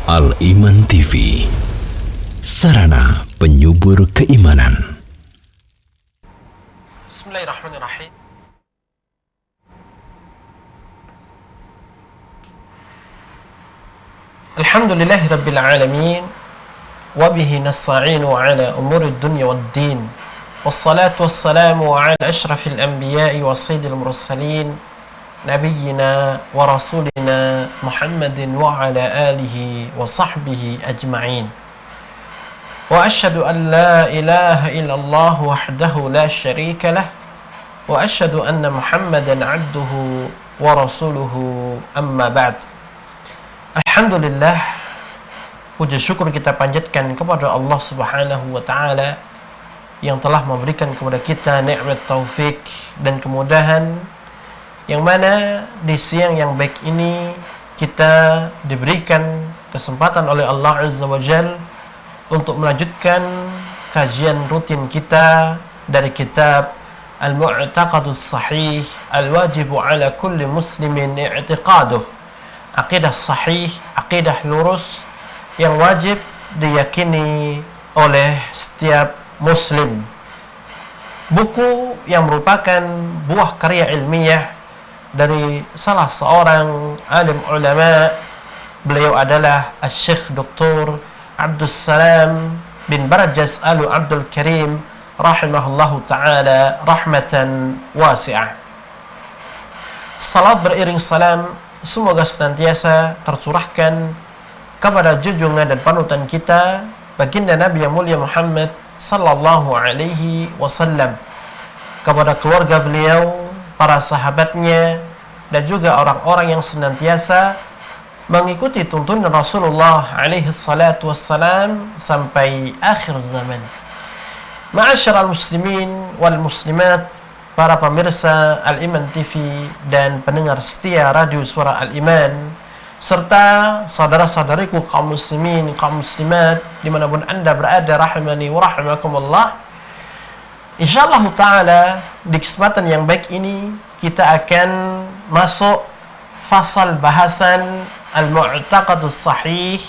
Al-Iman TV, sarana penyubur keimanan. Bismillahirrahmanirrahim. Alhamdulillahi Rabbil Alamin. Wabihi nasta'inu ala umuri dunya wad din. Wassalatu wassalamu ala ashrafil anbiya'i wa sayyidil mursalin, nabiyyina wa rasulina Muhammadin wa ala alihi wa sahbihi ajma'in. Wa ashhadu an la ilaha illallah wahdahu la syarika lah, wa ashhadu anna Muhammadan abduhu wa rasuluhu, amma ba'd. Alhamdulillah, puji syukur kita panjatkan kepada Allah Subhanahu wa taala yang telah memberikan kepada kita nikmat taufik dan kemudahan, yang mana di siang yang baik ini kita diberikan kesempatan oleh Allah Azza wa Jalla untuk melanjutkan kajian rutin kita dari kitab Al-Mu'taqadus Sahih Al-Wajibu ala kulli muslimin i'tiqaduh. Aqidah sahih, aqidah lurus yang wajib diyakini oleh setiap muslim. Buku yang merupakan buah karya ilmiah dari salah seorang alim ulama. Beliau adalah Syekh Dr. Abdus Salam bin Barjas Al Abdul Karim rahimahullahu ta'ala rahmatan wasi'ah. Salat beriring salam semoga senantiasa tercurahkan kepada junjungan dan panutan kita, baginda Nabi yang mulia Muhammad sallallahu alaihi wasallam, kepada keluarga beliau, para sahabatnya, dan juga orang-orang yang senantiasa mengikuti tuntunan Rasulullah alaihi salatu wassalam sampai akhir zaman. Ma'asyiral muslimin wal muslimat, para pemirsa Al-Iman TV dan pendengar setia radio Suara Al-Iman, serta saudara-saudariku kaum muslimin, kaum muslimat dimanapun anda berada, rahimani wa rahimakumullah. InsyaAllah ta'ala di kesempatan yang baik ini kita akan masuk fasal bahasan Al-Mu'taqadus Sahih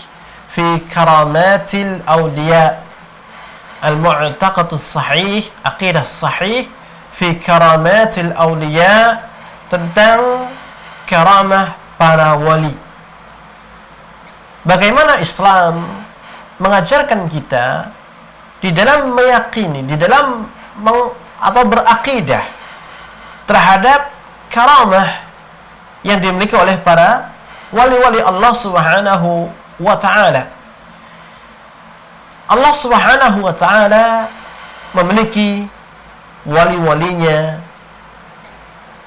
fi karamatil awliya. Al-Mu'taqadus Sahih, aqidah sahih fi karamatil awliya, tentang karamah para wali. Bagaimana Islam mengajarkan kita di dalam meyakini, di dalam atau berakidah terhadap karamah yang dimiliki oleh para wali-wali Allah Subhanahu wa ta'ala. Allah Subhanahu wa ta'ala memiliki wali-walinya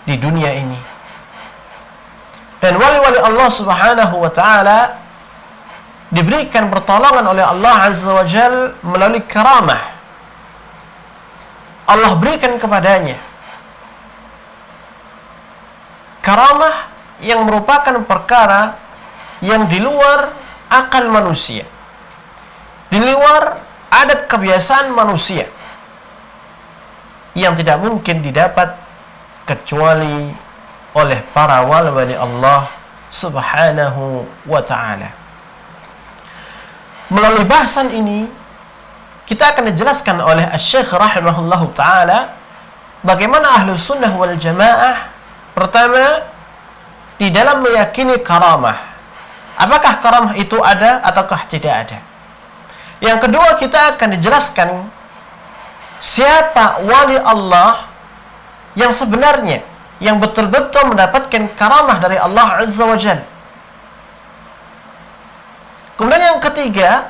di dunia ini, dan wali-wali Allah Subhanahu wa ta'ala diberikan pertolongan oleh Allah Azza wa Jal melalui karamah. Allah berikan kepadanya karamah yang merupakan perkara yang di luar akal manusia, di luar adat kebiasaan manusia, yang tidak mungkin didapat kecuali oleh para wali-wali Allah Subhanahu wa ta'ala. Melalui bahasan ini kita akan dijelaskan oleh Syekh rahimahullahu ta'ala bagaimana ahlu sunnah wal jamaah, pertama, di dalam meyakini karamah. Apakah karamah itu ada ataukah tidak ada? Yang kedua, kita akan dijelaskan siapa wali Allah yang sebenarnya, yang betul-betul mendapatkan karamah dari Allah Azza wa Jalla. Kemudian yang ketiga,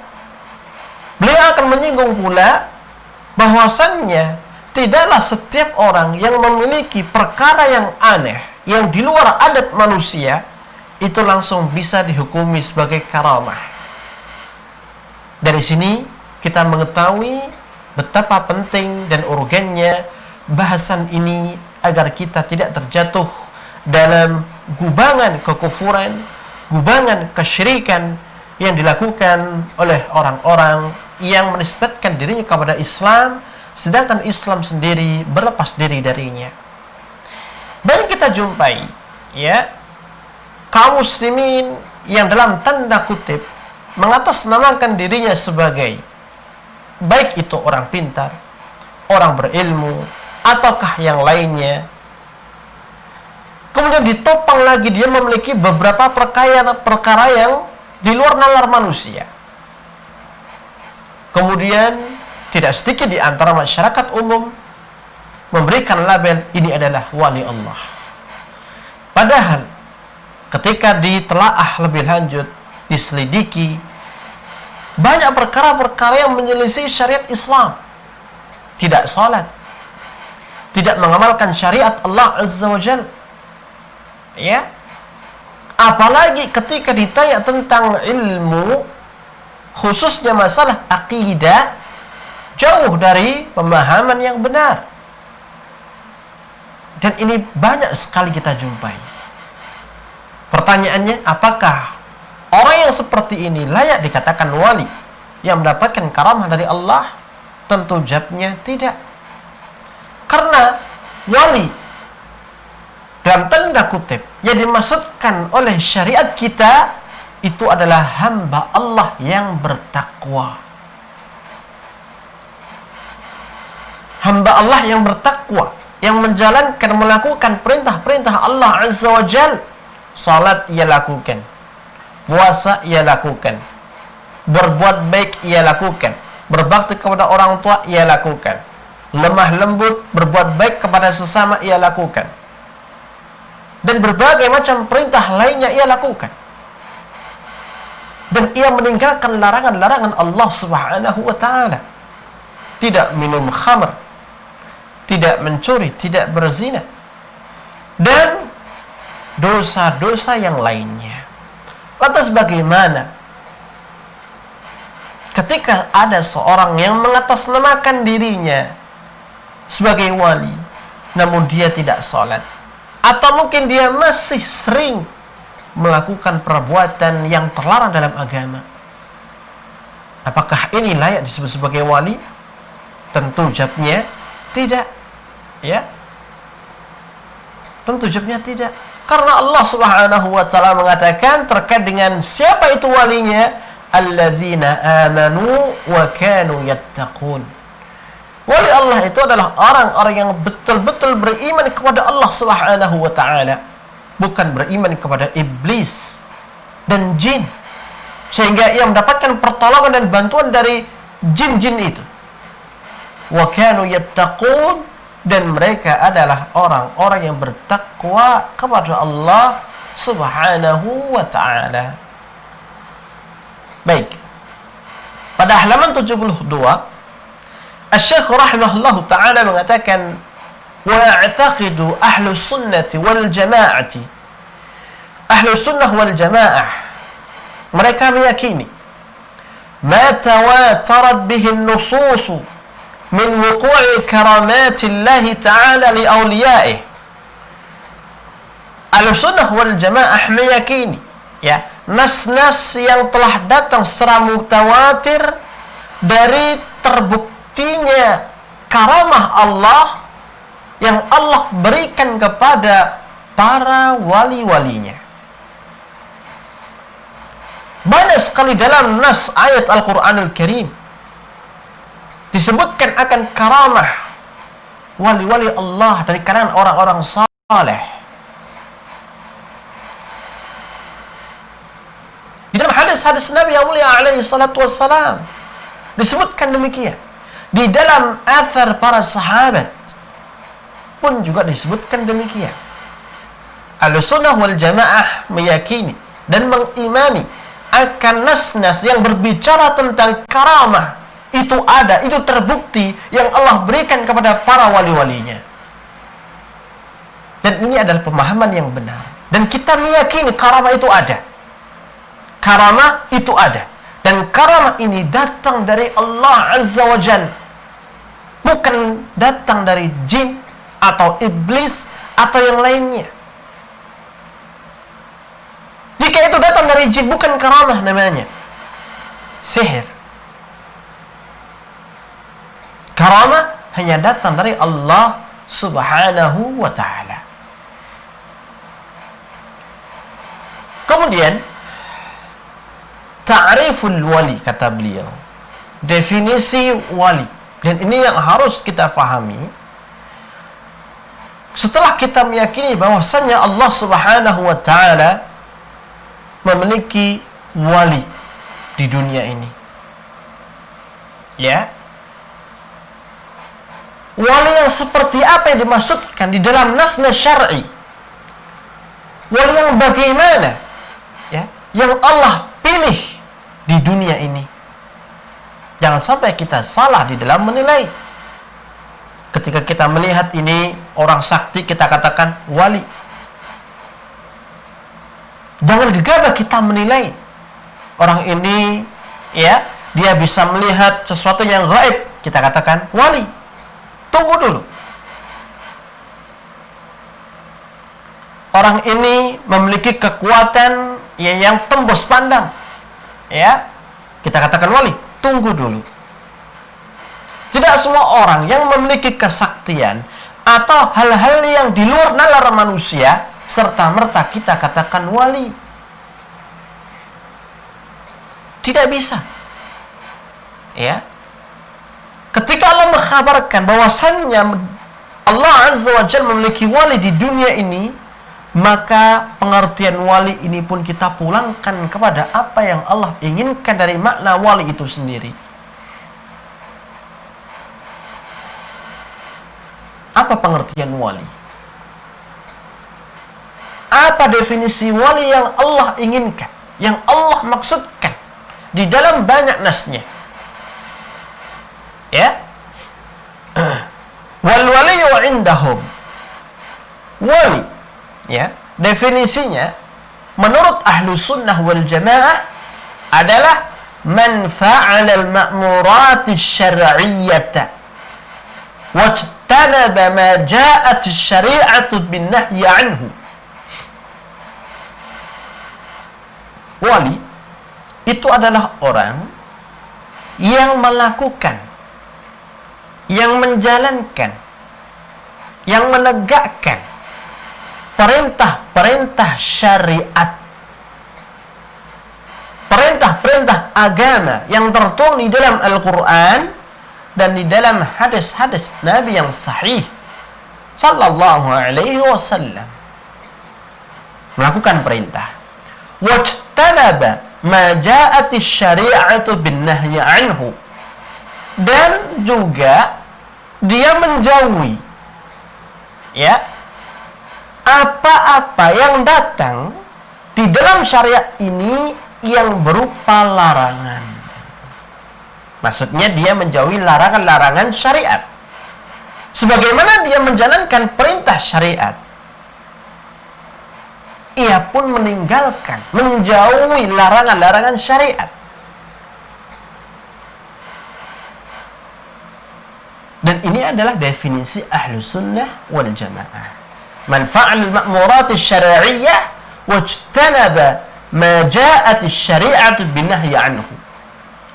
beliau akan menyinggung pula bahwasannya tidaklah setiap orang yang memiliki perkara yang aneh, yang di luar adat manusia, itu langsung bisa dihukumi sebagai karamah. Dari sini kita mengetahui betapa penting dan urgennya bahasan ini agar kita tidak terjatuh dalam gubangan kekufuran, gubangan kesyirikan yang dilakukan oleh orang-orang yang menisbatkan dirinya kepada Islam, sedangkan Islam sendiri berlepas diri darinya. Baru kita jumpai, ya, kaum muslimin yang dalam tanda kutip mengatasnamakan dirinya sebagai baik itu orang pintar, orang berilmu, ataukah yang lainnya, kemudian ditopang lagi dia memiliki beberapa perkara yang di luar nalar manusia. Kemudian tidak sedikit di antara masyarakat umum memberikan label ini adalah wali Allah. Padahal ketika ditelaah lebih lanjut, diselidiki, banyak perkara-perkara yang menyelisih syariat Islam. Tidak salat, tidak mengamalkan syariat Allah Azza wa Jalla. Ya. Apalagi ketika ditanya tentang ilmu, khususnya masalah akidah, jauh dari pemahaman yang benar. Dan ini banyak sekali kita jumpai. Pertanyaannya, apakah orang yang seperti ini layak dikatakan wali yang mendapatkan karamah dari Allah? Tentu jawabnya tidak. Karena wali dalam tanda kutip yang dimaksudkan oleh syariat kita itu adalah hamba Allah yang bertakwa. Hamba Allah yang bertakwa, yang menjalankan, melakukan perintah-perintah Allah Azza wa Jal. Salat ia lakukan, puasa ia lakukan, berbuat baik ia lakukan, berbakti kepada orang tua ia lakukan, lemah lembut, berbuat baik kepada sesama ia lakukan, dan berbagai macam perintah lainnya ia lakukan. Dan ia meninggalkan larangan-larangan Allah Subhanahu wa ta'ala. Tidak minum khamr, tidak mencuri, tidak berzina, dan dosa-dosa yang lainnya. Lantas bagaimana ketika ada seorang yang mengatasnamakan dirinya sebagai wali, namun dia tidak sholat, atau mungkin dia masih sering melakukan perbuatan yang terlarang dalam agama? Apakah ini layak disebut sebagai wali? Tentu jawabnya tidak. Ya, tentu jawabnya tidak. Karena Allah Subhanahu wa ta'ala mengatakan terkait dengan siapa itu walinya, alladzina amanu wa kanu yattaqun. Wali Allah itu adalah orang-orang yang betul-betul beriman kepada Allah Subhanahu wa ta'ala, bukan beriman kepada iblis dan jin, sehingga ia mendapatkan pertolongan dan bantuan dari jin-jin itu. Wa kanu yattaqun, dan mereka adalah orang-orang yang bertakwa kepada Allah Subhanahu wa ta'ala. Baik. Pada halaman 72, Asy-Syaikh rahimahullahu ta'ala mengatakan, wa ya'taqidu ahlu sunnati wal jama'ati. Ahlu sunnah wal jama'ah, mereka meyakini ma tawatarat bihi an-nususu min wuqu'i karamatillahi ta'ala li awliya'ih. Ahlussunnah wal jamaah meyakini, ya, nas-nas yang telah datang secara mutawatir dari terbuktinya karamah Allah yang Allah berikan kepada para wali-walinya. Banyak sekali dalam nas ayat Al-Quranul Karim disebutkan akan karamah wali-wali Allah dari kalangan orang-orang saleh. Di dalam hadis-hadis Nabi yang mulia alaihi salatu wassalam disebutkan demikian. Di dalam athar para sahabat pun juga disebutkan demikian. Ahlussunnah wal jamaah meyakini dan mengimani akan nas-nas yang berbicara tentang karamah itu ada, itu terbukti yang Allah berikan kepada para wali-walinya. Dan ini adalah pemahaman yang benar. Dan kita meyakini karamah itu ada. Karamah itu ada. Dan karamah ini datang dari Allah Azza wa Jalla. Bukan datang dari jin atau iblis atau yang lainnya. Jika itu datang dari jin, bukan karamah namanya, sihir. Karamah hanya datang dari Allah Subhanahu wa ta'ala. Kemudian ta'riful wali, kata beliau, definisi wali. Dan ini yang harus kita fahami setelah kita meyakini bahwasannya Allah Subhanahu wa taala memiliki wali di dunia ini. Ya. Wali yang seperti apa yang dimaksudkan di dalam nas-nas syar'i? Wali yang bagaimana? Ya, yang Allah pilih di dunia ini. Jangan sampai kita salah di dalam menilai. Ketika kita melihat ini orang sakti, kita katakan wali. Jangan gegabah kita menilai orang ini, ya, dia bisa melihat sesuatu yang gaib, kita katakan wali. Tunggu dulu. Orang ini memiliki kekuatan yang tembus pandang, ya, kita katakan wali. Tunggu dulu. Tidak semua orang yang memiliki kesaktian atau hal-hal yang di luar nalar manusia serta-merta kita katakan wali. Tidak bisa. Ya. Ketika Allah mengkhabarkan bahwasannya Allah Azza wa Jalla memiliki wali di dunia ini, maka pengertian wali ini pun kita pulangkan kepada apa yang Allah inginkan dari makna wali itu sendiri. Apa pengertian wali? Apa definisi wali yang Allah inginkan, yang Allah maksudkan di dalam banyak nasnya? Ya. Wal waliyu indahum. Wali, ya, definisinya menurut ahlu sunnah wal jamaah adalah man fa'ala al-ma'murati syar'iyyata wajtanaba ma ja'at syari'atu bin nahyi anhu. Wali itu adalah orang yang melakukan, yang menjalankan, yang menegakkan perintah-perintah syariat, perintah-perintah agama yang tertuang di dalam Al-Quran dan di dalam hadis-hadis Nabi yang sahih sallallahu alaihi wasallam. Melakukan perintah. Wajtanaba ma ja'ati syari'atu bin nahyi anhu. Dan juga dia menjauhi, ya, apa-apa yang datang di dalam syariat ini yang berupa larangan. Maksudnya dia menjauhi larangan-larangan syariat. Sebagaimana dia menjalankan perintah syariat, ia pun meninggalkan, menjauhi larangan-larangan syariat. Dan ini adalah definisi ahlu sunnah wal jamaah. Man fa'al al-ma'murati syar'iyyah wajtanaba ma ja'at syari'atu bin nahyi anhu.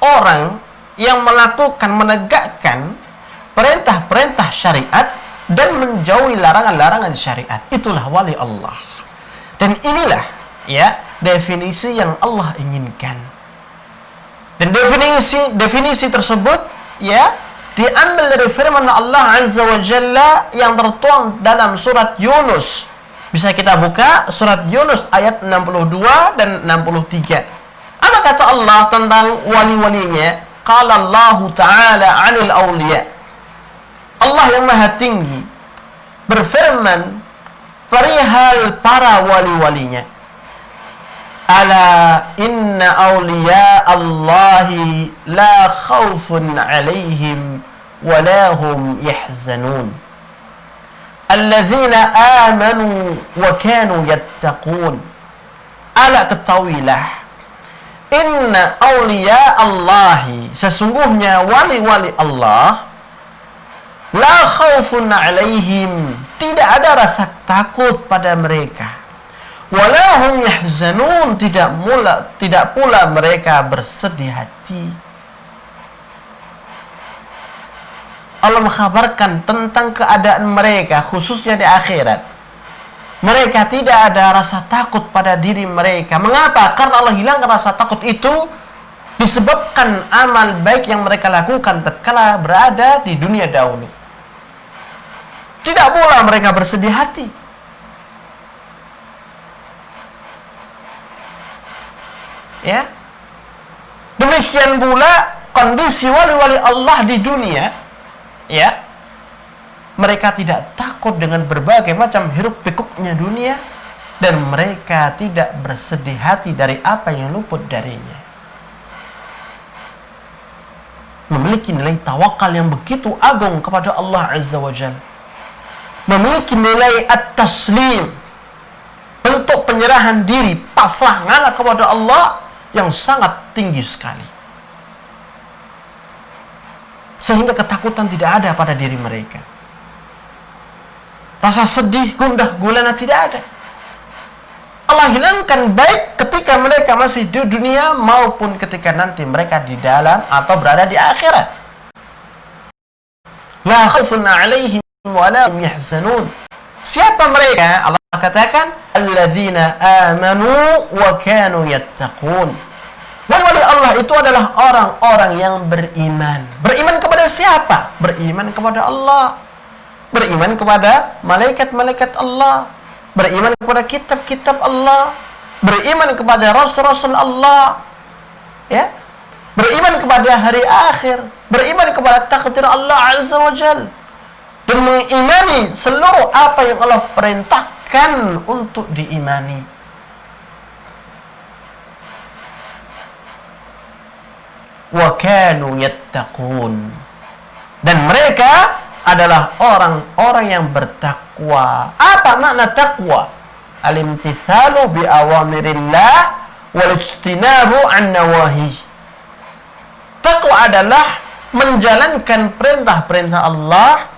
Orang yang melakukan, menegakkan perintah-perintah syariat dan menjauhi larangan-larangan syariat, itulah wali Allah. Dan inilah, ya, definisi yang Allah inginkan. Dan definisi tersebut, ya, diambil dari firman Allah Azza wa Jalla yang tertuang dalam surat Yunus. Bisa kita buka surat Yunus ayat 62 dan 63. Apa kata Allah tentang wali-walinya? Qala Allah Ta'ala 'anil awliya. Allah yang Maha Tinggi berfirman perihal para wali-walinya. Ala inna awliya Allahi la khawfun 'alaihim wa la hum yahzanun. Alladzina amanu wa kanu yattaqun. Ala ketahuilah, inna awliya Allahi, sesungguhnya wali-wali Allah, la khawfun 'alaihim, tidak ada rasa takut pada mereka. Walahum yahzanun, tidak pula mereka bersedih hati. Allah mengkhabarkan tentang keadaan mereka khususnya di akhirat. Mereka tidak ada rasa takut pada diri mereka. Mengapa? Karena Allah hilangkan rasa takut itu disebabkan amal baik yang mereka lakukan tatkala berada di dunia dahulu. Tidak pula mereka bersedih hati. Ya. Demikian pula kondisi wali-wali Allah di dunia, ya. Mereka tidak takut dengan berbagai macam hiruk pikuknya dunia, dan mereka tidak bersedih hati dari apa yang luput darinya. Memiliki nilai tawakal yang begitu agung kepada Allah Azza wa Jalla. Memiliki nilai at-taslim, bentuk penyerahan diri, pasrah ngalah kepada Allah yang sangat tinggi sekali. Sehingga ketakutan tidak ada pada diri mereka. Rasa sedih, gundah gulana tidak ada. Allah hilangkan baik ketika mereka masih di dunia maupun ketika nanti mereka di dalam atau berada di akhirat. La khaufun 'alaihim wa la hum yahzanun. Siapa mereka? Allah katakan alladzina amanu wa kanu yattaqun. Wali Allah itu adalah orang-orang yang beriman. Beriman kepada siapa? Beriman kepada Allah. Beriman kepada malaikat-malaikat Allah, beriman kepada kitab-kitab Allah, beriman kepada rasul-rasul Allah, ya, beriman kepada hari akhir, beriman kepada takdir Allah Azza wa Jalla, dan mengimani seluruh apa yang Allah perintahkan untuk diimani. Wa kanu yattaqun, dan mereka adalah orang-orang yang bertakwa. Apa makna takwa? Al-imtithalu bi awamirillah wal ijtinabu an nawahi. Takwa adalah menjalankan perintah-perintah Allah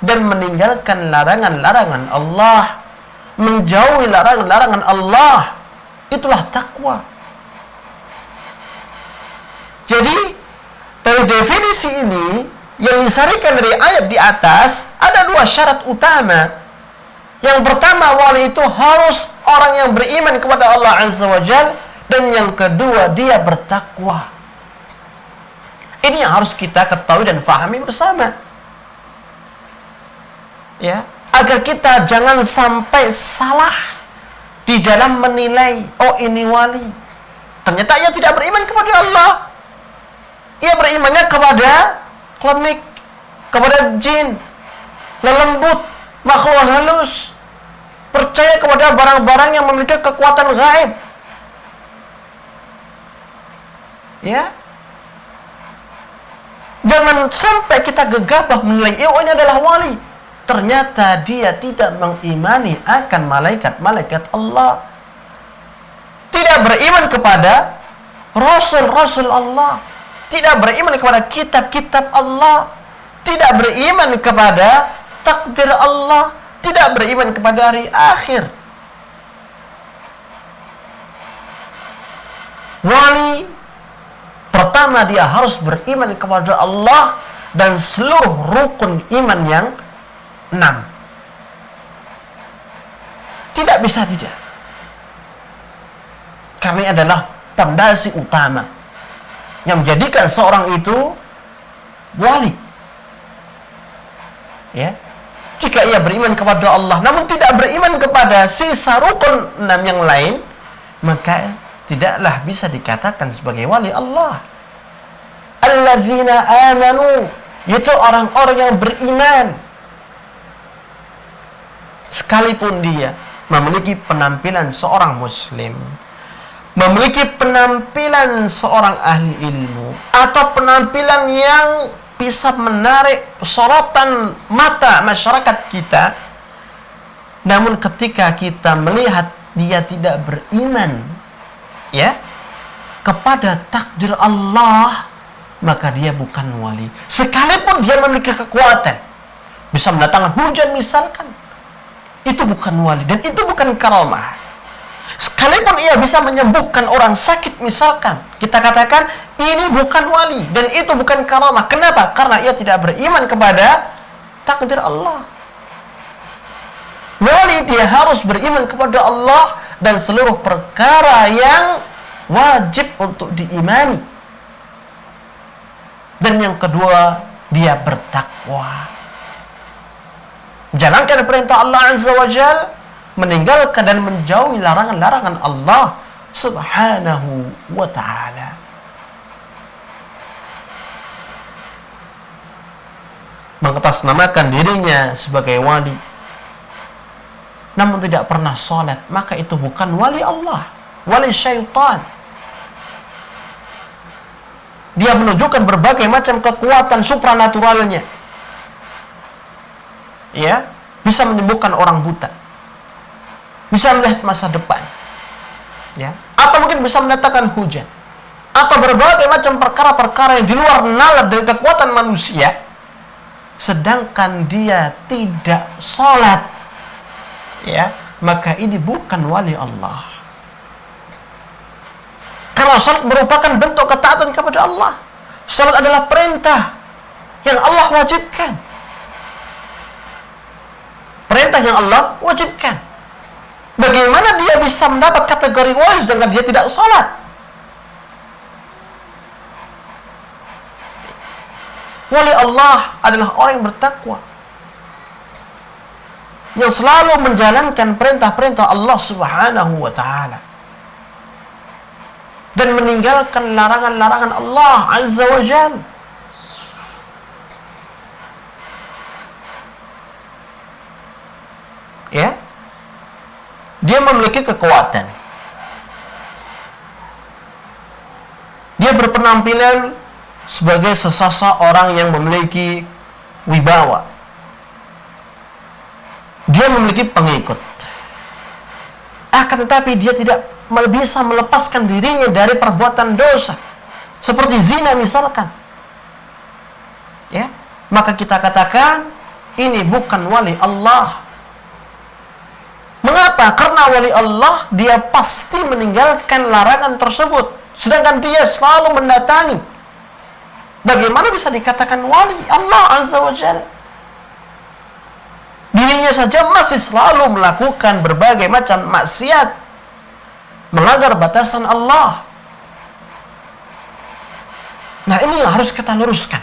dan meninggalkan larangan-larangan Allah, menjauhi larangan-larangan Allah. Itulah takwa. Jadi dari definisi ini yang disarikan dari ayat di atas, ada dua syarat utama. Yang pertama, wali itu harus orang yang beriman kepada Allah Azza wa Jalla, dan yang kedua, dia bertakwa. Ini yang harus kita ketahui dan fahami bersama, ya, agar kita jangan sampai salah di dalam menilai, oh ini wali, ternyata ia tidak beriman kepada Allah, ia berimannya kepada klinik, kepada jin, lelembut, makhluk halus, percaya kepada barang-barang yang memiliki kekuatan gaib. Ya, jangan sampai kita gegabah menilai, oh ini adalah wali, ternyata dia tidak mengimani akan malaikat-malaikat Allah, tidak beriman kepada rasul-rasul Allah, tidak beriman kepada kitab-kitab Allah, tidak beriman kepada takdir Allah, tidak beriman kepada hari akhir. Wali pertama dia harus beriman kepada Allah dan seluruh rukun iman yang 6. Tidak bisa tidak. Kami adalah pondasi utama yang menjadikan seorang itu wali. Ya. Jika ia beriman kepada Allah namun tidak beriman kepada sisa rukun 6 yang lain, maka tidaklah bisa dikatakan sebagai wali Allah. Alladzina amanu, yaitu orang-orang yang beriman. Sekalipun dia memiliki penampilan seorang muslim, memiliki penampilan seorang ahli ilmu, atau penampilan yang bisa menarik sorotan mata masyarakat kita, namun ketika kita melihat dia tidak beriman, ya, kepada takdir Allah, maka dia bukan wali. Sekalipun dia memiliki kekuatan, bisa mendatangkan hujan misalkan, itu bukan wali dan itu bukan karamah. Sekalipun ia bisa menyembuhkan orang sakit misalkan, kita katakan ini bukan wali dan itu bukan karamah. Kenapa? Karena ia tidak beriman kepada takdir Allah. Wali dia harus beriman kepada Allah dan seluruh perkara yang wajib untuk diimani. Dan yang kedua, dia bertakwa. Jalankan perintah Allah Azza wa Jal, meninggalkan dan menjauhi larangan-larangan Allah Subhanahu wa ta'ala. Mengatasnamakan dirinya sebagai wali, namun tidak pernah sholat, maka itu bukan wali Allah, wali syaitan. Dia menunjukkan berbagai macam kekuatan supranaturalnya, ya, bisa menyembuhkan orang buta, bisa melihat masa depan, ya, atau mungkin bisa mendatangkan hujan, atau berbagai macam perkara-perkara yang di luar nalar dari kekuatan manusia, sedangkan dia tidak sholat, ya, maka ini bukan wali Allah. Karena sholat merupakan bentuk ketaatan kepada Allah. Sholat adalah perintah yang Allah wajibkan. Perintah yang Allah wajibkan. Bagaimana dia bisa mendapat kategori wali sedangkan dia tidak sholat? Wali Allah adalah orang yang bertakwa, yang selalu menjalankan perintah-perintah Allah Subhanahu wa ta'ala dan meninggalkan larangan-larangan Allah Azza wa Jalla. Ya, dia memiliki kekuatan, dia berpenampilan sebagai seseorang yang memiliki wibawa, dia memiliki pengikut, akan tetapi dia tidak bisa melepaskan dirinya dari perbuatan dosa seperti zina misalkan, ya, maka kita katakan ini bukan wali Allah. Mengapa? Karena wali Allah dia pasti meninggalkan larangan tersebut, sedangkan dia selalu mendatangi. Bagaimana bisa dikatakan wali Allah Azza wa Jalla? Dirinya saja masih selalu melakukan berbagai macam maksiat, melanggar batasan Allah. Nah, ini yang harus kita luruskan,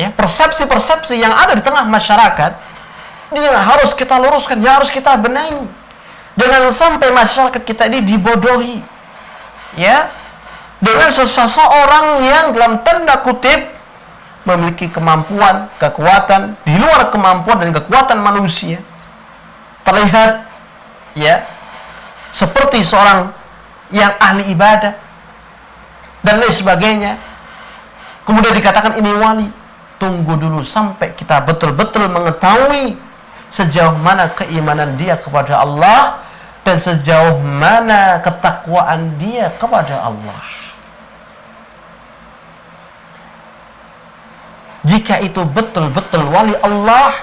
ya, persepsi-persepsi yang ada di tengah masyarakat, ini yang harus kita luruskan, yang harus kita benahi. Jangan sampai masyarakat kita ini dibodohi, ya, dengan seseorang yang dalam tanda kutip memiliki kemampuan, kekuatan di luar kemampuan dan kekuatan manusia. Terlihat, ya, seperti seorang yang ahli ibadah dan lain sebagainya, kemudian dikatakan ini wali. Tunggu dulu sampai kita betul-betul mengetahui sejauh mana keimanan dia kepada Allah dan sejauh mana ketakwaan dia kepada Allah. Jika itu betul-betul wali Allah,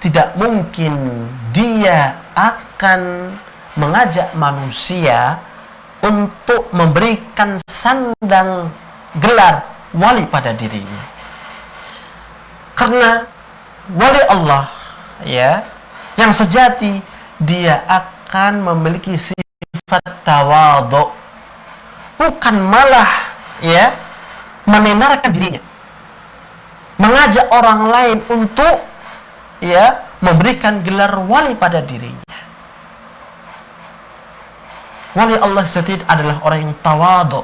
tidak mungkin dia akan mengajak manusia untuk memberikan sandang gelar wali pada dirinya. Karena wali Allah, ya, yang sejati, dia akan memiliki sifat tawadhu, bukan malah, ya, menenarkan dirinya, mengajak orang lain untuk, ya, memberikan gelar wali pada dirinya. Wali Allah sejati adalah orang yang tawadhu.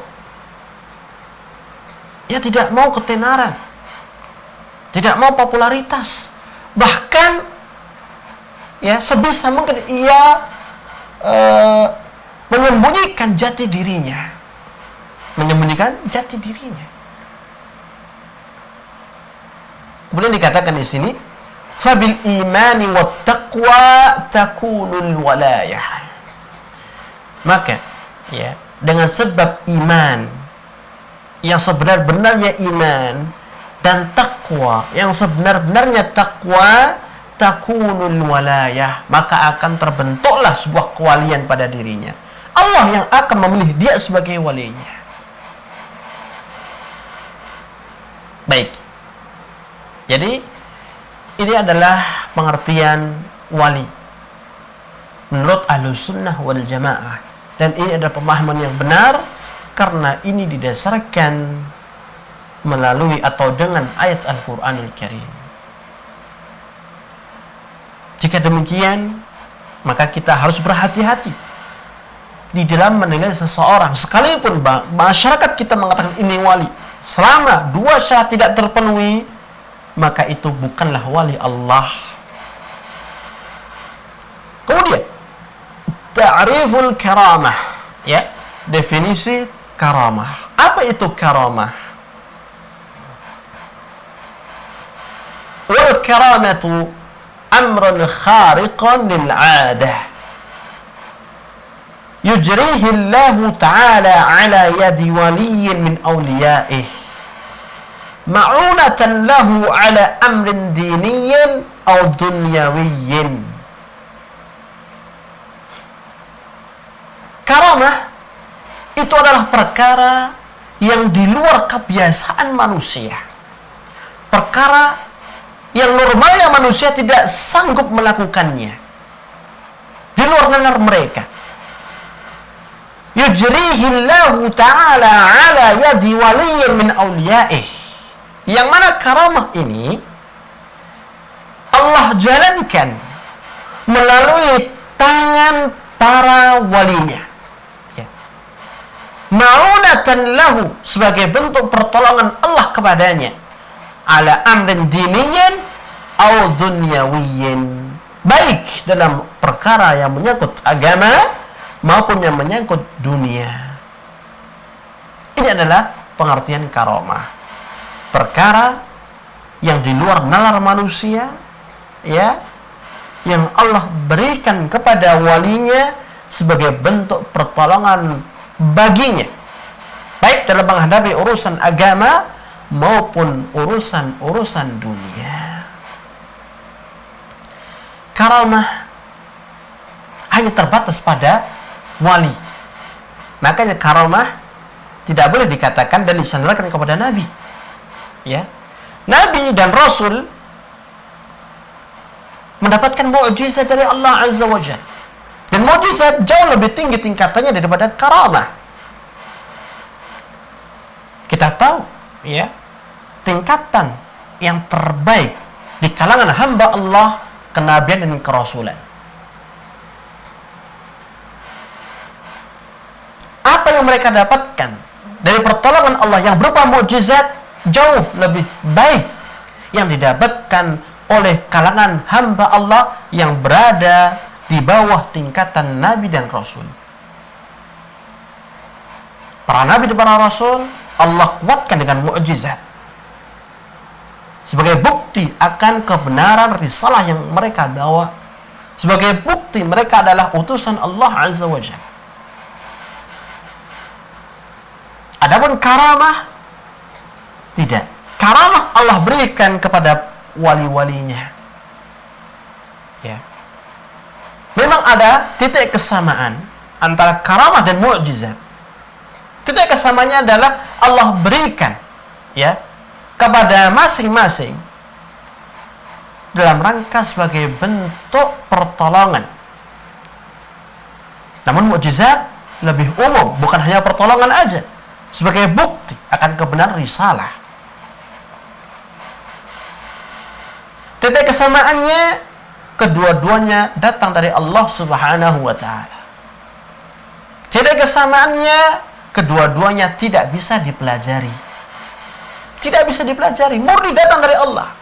Ia tidak mau ketenaran, tidak mau popularitas, bahkan, ya, sebisa mungkin ia menyembunyikan jati dirinya, Kemudian dikatakan di sini, fabil imani wat taqwa takunul walayah. Maka, ya, dengan sebab iman yang sebenar-benarnya iman dan takwa yang sebenar-benarnya takwa, takunul walayah, maka akan terbentuklah sebuah kewalian pada dirinya. Allah yang akan memilih dia sebagai walinya. Baik. Jadi ini adalah pengertian wali. menurut Ahlus Sunnah wal Jamaah. Dan ini adalah pemahaman yang benar karena ini didasarkan melalui atau dengan ayat Al-Qur'anul Karim. Jika demikian, maka kita harus berhati-hati di dalam menilai seseorang. Sekalipun masyarakat kita mengatakan ini wali, selama dua syarat tidak terpenuhi, maka itu bukanlah wali Allah. Kemudian ta'riful karamah, ya, definisi karamah. Apa itu karamah? Wal karamatu amrun khariqan lil 'adah yujrihi Allah ta'ala ala yadi waliyyin min awliya'ih ma'unatan lahu ala amrin diniyyin aw dunyawiyyin. Karamah itu adalah perkara yang di luar kebiasaan manusia. Perkara yang normalnya manusia tidak sanggup melakukannya. Di luar nalar mereka. Yujrihillahu ta'ala ala yadi waliyyin min awliya'ih. Yang mana karamah ini Allah jalankan melalui tangan para walinya. Ma'unatan lahu, sebagai bentuk pertolongan Allah kepadanya, ala amrin diniyin aw dunyawiyyin, baik dalam perkara yang menyangkut agama maupun yang menyangkut dunia. Ini adalah pengertian karamah, perkara yang di luar nalar manusia, ya, yang Allah berikan kepada walinya sebagai bentuk pertolongan baginya, baik dalam menghadapi urusan agama maupun urusan dunia. Karamah hanya terbatas pada wali. Makanya karamah tidak boleh dikatakan dan disandarkan kepada Nabi. Ya, Nabi dan Rasul mendapatkan mukjizat dari Allah Azza wa Jalla. Dan mukjizat jauh lebih tinggi tingkatannya daripada karamah. Kita tahu, ya, tingkatan yang terbaik di kalangan hamba Allah, kenabian dan kerasulan. Apa yang mereka dapatkan dari pertolongan Allah yang berupa mukjizat jauh lebih baik yang didapatkan oleh kalangan hamba Allah yang berada di bawah tingkatan Nabi dan Rasul. Para Nabi dan para Rasul Allah kuatkan dengan mukjizat sebagai bukti akan kebenaran risalah yang mereka bawa, sebagai bukti mereka adalah utusan Allah Azza wa Jalla. Adapun karamah, tidak. Karamah Allah berikan kepada wali-walinya. Ya. Memang ada titik kesamaan antara karamah dan mukjizat. Titik kesamaannya adalah Allah berikan, ya, kepada masing-masing dalam rangka sebagai bentuk pertolongan. Namun mukjizat lebih umum, bukan hanya pertolongan aja, sebagai bukti akan kebenaran risalah. Titik kesamaannya, kedua-duanya datang dari Allah Subhanahu wa ta'ala. Titik kesamaannya, kedua-duanya tidak bisa dipelajari. Tidak bisa dipelajari, murni datang dari Allah.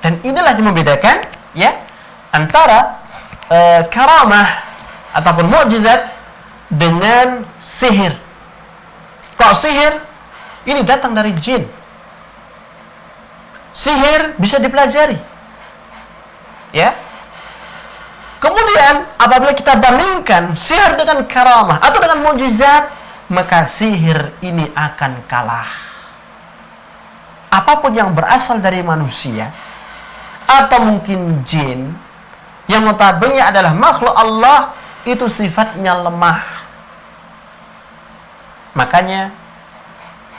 Dan inilah yang membedakan, ya, antara karamah ataupun mukjizat dengan sihir. Kalau sihir ini datang dari jin. Sihir bisa dipelajari, ya. Kemudian apabila kita bandingkan sihir dengan karamah atau dengan mukjizat, maka sihir ini akan kalah. Apapun yang berasal dari manusia atau mungkin jin, yang notabene adalah makhluk Allah, itu sifatnya lemah. Makanya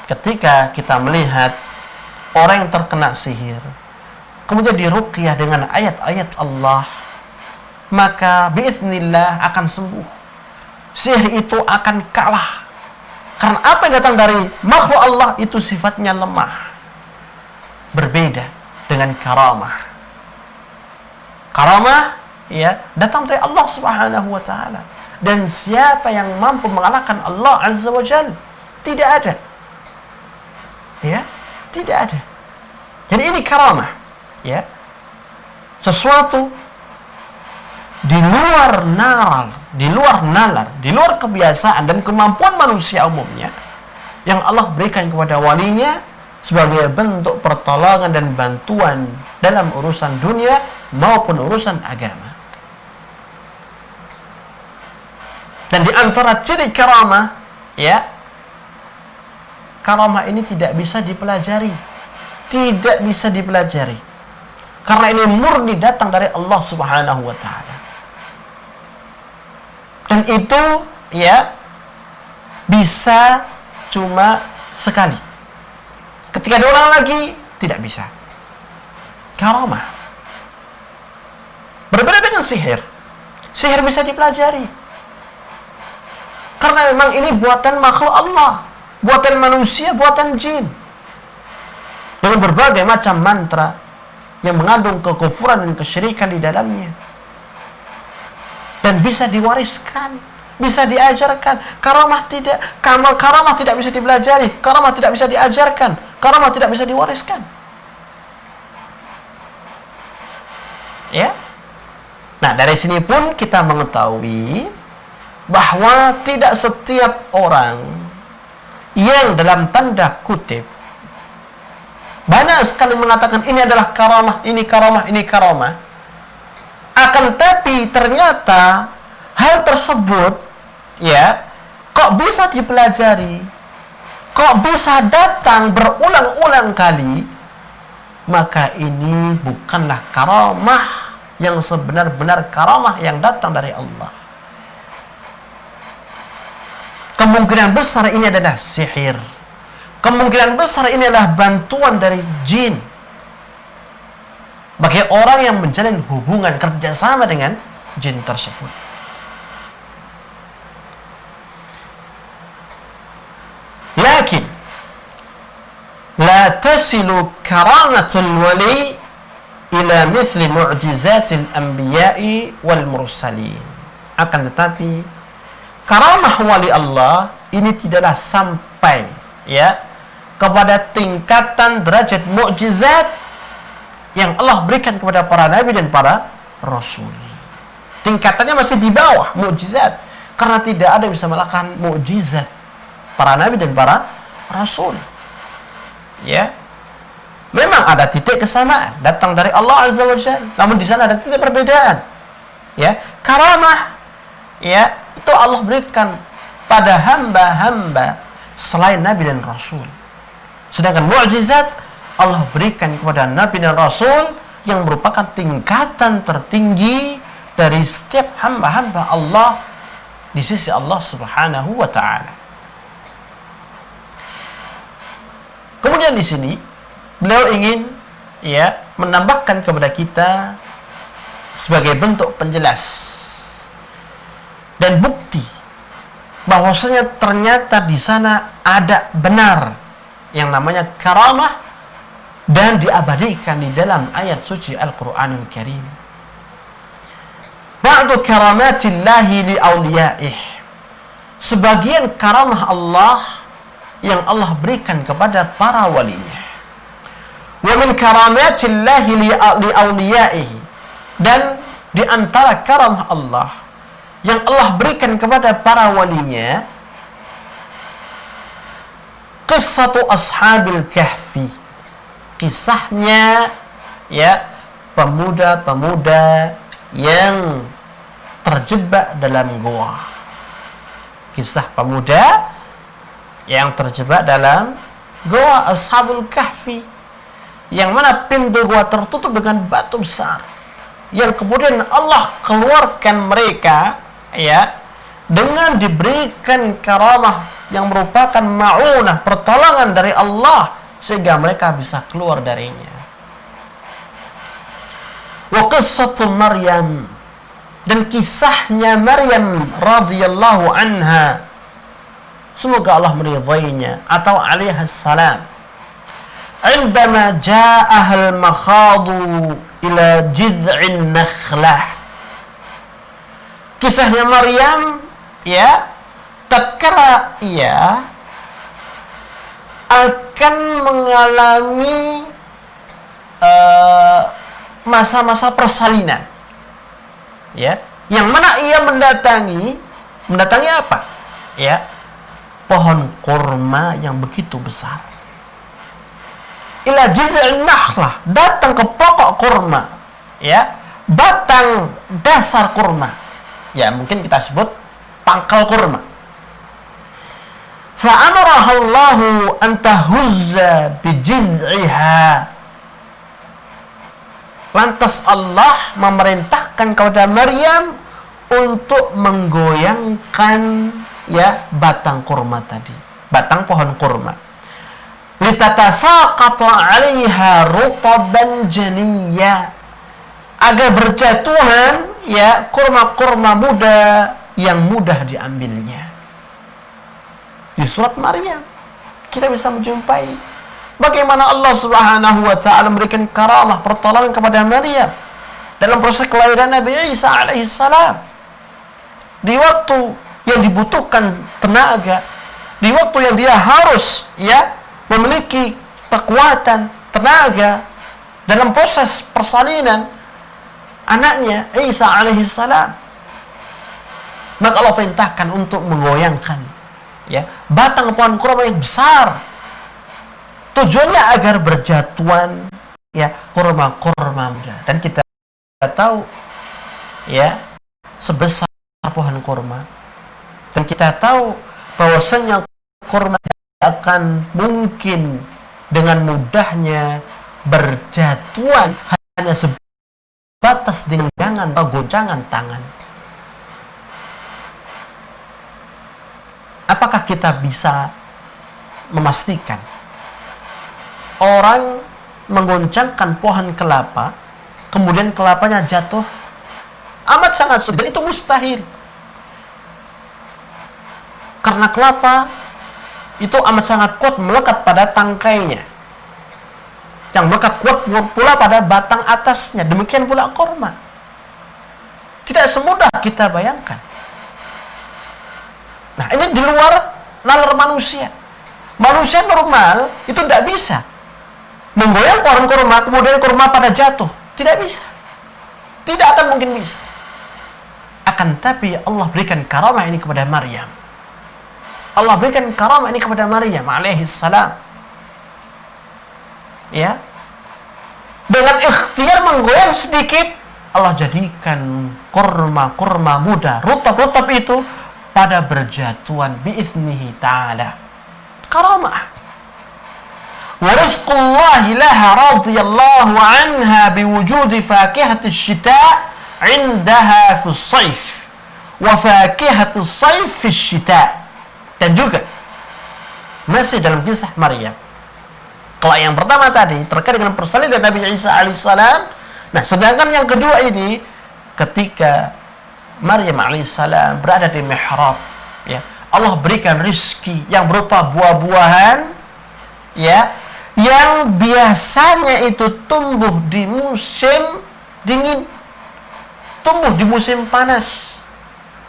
ketika kita melihat orang yang terkena sihir, kemudian diruqyah dengan ayat-ayat Allah, maka biiznillah akan sembuh. Sihir itu akan kalah. Karena apa yang datang dari makhluk Allah itu sifatnya lemah. Berbeda dengan karamah. Karamah ya datang dari Allah Subhanahu wa taala. Dan siapa yang mampu mengalahkan Allah Azza wa Jalla? Tidak ada. Ya, tidak ada. Jadi ini karamah, ya. Sesuatu di luar nalar, di luar kebiasaan dan kemampuan manusia umumnya yang Allah berikan kepada walinya sebagai bentuk pertolongan dan bantuan dalam urusan dunia maupun urusan agama. Dan di antara ciri karamah, ya, karamah ini tidak bisa dipelajari. Tidak bisa dipelajari. Karena ini murni datang dari Allah Subhanahu wa taala. Dan itu ya bisa cuma sekali. Ketika ada orang lagi tidak bisa. Karamah. Berbeda dengan sihir. Sihir bisa dipelajari. Karena memang ini buatan makhluk Allah, buatan manusia, buatan jin. Dengan berbagai macam mantra yang mengandung kekufuran dan kesyirikan di dalamnya. Dan bisa diwariskan, bisa diajarkan. Karamah tidak, karamah tidak bisa dipelajari, karamah tidak bisa diajarkan, karamah tidak bisa diwariskan. Ya. Nah, dari sini pun kita mengetahui bahwa tidak setiap orang yang dalam tanda kutip banyak sekali mengatakan ini adalah karamah, ini karamah, ini karamah. Akan tapi ternyata hal tersebut ya kok bisa dipelajari, kok bisa datang berulang-ulang kali, maka ini bukanlah karamah yang sebenar-benar karamah yang datang dari Allah. Kemungkinan besar ini adalah sihir. Kemungkinan besar ini adalah bantuan dari jin bagi orang yang menjalin hubungan kerjasama dengan jin tersebut. Lakin la tasilu karamatul wali ila mithli mu'jizatil anbiya'i wal mursalin. Akan tetapi karamah wali Allah ini tidaklah sampai ya kepada tingkatan derajat mukjizat yang Allah berikan kepada para nabi dan para rasul. Tingkatannya masih di bawah mukjizat karena tidak ada yang bisa mengalahkan mukjizat para nabi dan para rasul. Ya. Memang ada titik kesamaan datang dari Allah Azza wa Jalla, namun di sana ada titik perbedaan. Ya, karamah ya itu Allah berikan pada hamba-hamba selain nabi dan rasul. Sedangkan mukjizat Allah berikan kepada nabi dan rasul yang merupakan tingkatan tertinggi dari setiap hamba-hamba Allah di sisi Allah Subhanahu wa taala. Kemudian di sini beliau ingin ya menambahkan kepada kita sebagai bentuk penjelas dan bukti bahwasanya ternyata di sana ada benar yang namanya karamah dan diabadikan di dalam ayat suci Al-Qur'anul Karim. Ba'du karamatillahi li awliyaih. Sebagian karamah Allah yang Allah berikan kepada para walinya. Wa min karamatillahi li awliyaih. Dan di antara karamah Allah yang Allah berikan kepada para walinya, qissatu ashabil kahfi, kisahnya ya pemuda-pemuda yang terjebak dalam goa. Kisah pemuda yang terjebak dalam goa ashabul kahfi, yang mana pintu goa tertutup dengan batu besar, yang kemudian Allah keluarkan mereka ya dengan diberikan karamah yang merupakan ma'unah, pertolongan dari Allah sehingga mereka bisa keluar darinya. Wa qissatu Maryam, dan kisahnya Maryam radhiyallahu anha, semoga Allah meridainya, atau alaihi salam, indama ja'aha al-makhadu ila jid'in nakhlah. Kisahnya Maryam, ya, tatkala ia akan mengalami masa-masa persalinan, ya, yang mana ia mendatangi apa, ya, pohon kurma yang begitu besar. Ila jiz'in nakhlah, datang ke pokok kurma, ya, batang dasar kurma, ya, mungkin kita sebut pangkal kurma. Fa'amaraha Allahu an tahuzza bi jiz'iha. Lantas Allah memerintahkan kepada Maryam untuk menggoyangkan, ya, batang kurma tadi, batang pohon kurma. Litatasaqata 'alaiha rutaban janiyya, agar berjatuhan, ya, kurma-kurma muda yang mudah diambilnya. Di surat Maryam kita bisa menjumpai bagaimana Allah Subhanahu wa taala memberikan karamah pertolongan kepada Maryam dalam proses kelahiran Nabi Isa alaihi salam. Di waktu yang dibutuhkan tenaga, di waktu yang dia harus, ya, memiliki kekuatan, tenaga dalam proses persalinan anaknya Isa alaihi salam, maka Allah perintahkan untuk menggoyangkan, ya, batang pohon kurma yang besar. Tujuannya agar berjatuhan, ya, kurma-kurma muda. Dan kita tahu, ya, sebesar pohon kurma, dan kita tahu bahwasanya kurma akan mungkin dengan mudahnya berjatuhan hanya sebatas dengan goncangan atau goncangan tangan. Apakah kita bisa memastikan orang menggoncangkan pohon kelapa kemudian kelapanya jatuh? Amat sangat sulit, dan itu mustahil. Karena kelapa itu amat sangat kuat melekat pada tangkainya, yang melekat kuat pula pada batang atasnya. Demikian pula kurma. Tidak semudah kita bayangkan. Nah, ini di luar nalar manusia. Manusia normal itu tidak bisa menggoyang pohon kurma kemudian kurma pada jatuh. Tidak bisa. Tidak akan mungkin bisa. Akan tapi Allah berikan karamah ini kepada Maryam. Allah berikan karamah ini kepada Maryam alaihi salam. Ya. Dengan ikhtiar menggoyang sedikit, Allah jadikan kurma-kurma muda, rutab-rutab itu pada berjatuhan biiznihi ta'ala. Karamah. Wa rizqullahi laha radhiyallahu anha biwujudi fakihati syita' indaha fi sayf wa fakihati sayf fi syita'. Dan juga masih dalam kisah Maryam, kalau yang pertama tadi terkait dengan persalinan Nabi Isa alaihissalam, nah sedangkan yang kedua ini ketika Maryam alaihissalam berada di mihrab, ya, Allah berikan rizki yang berupa buah-buahan, ya, yang biasanya itu tumbuh di musim dingin, tumbuh di musim panas.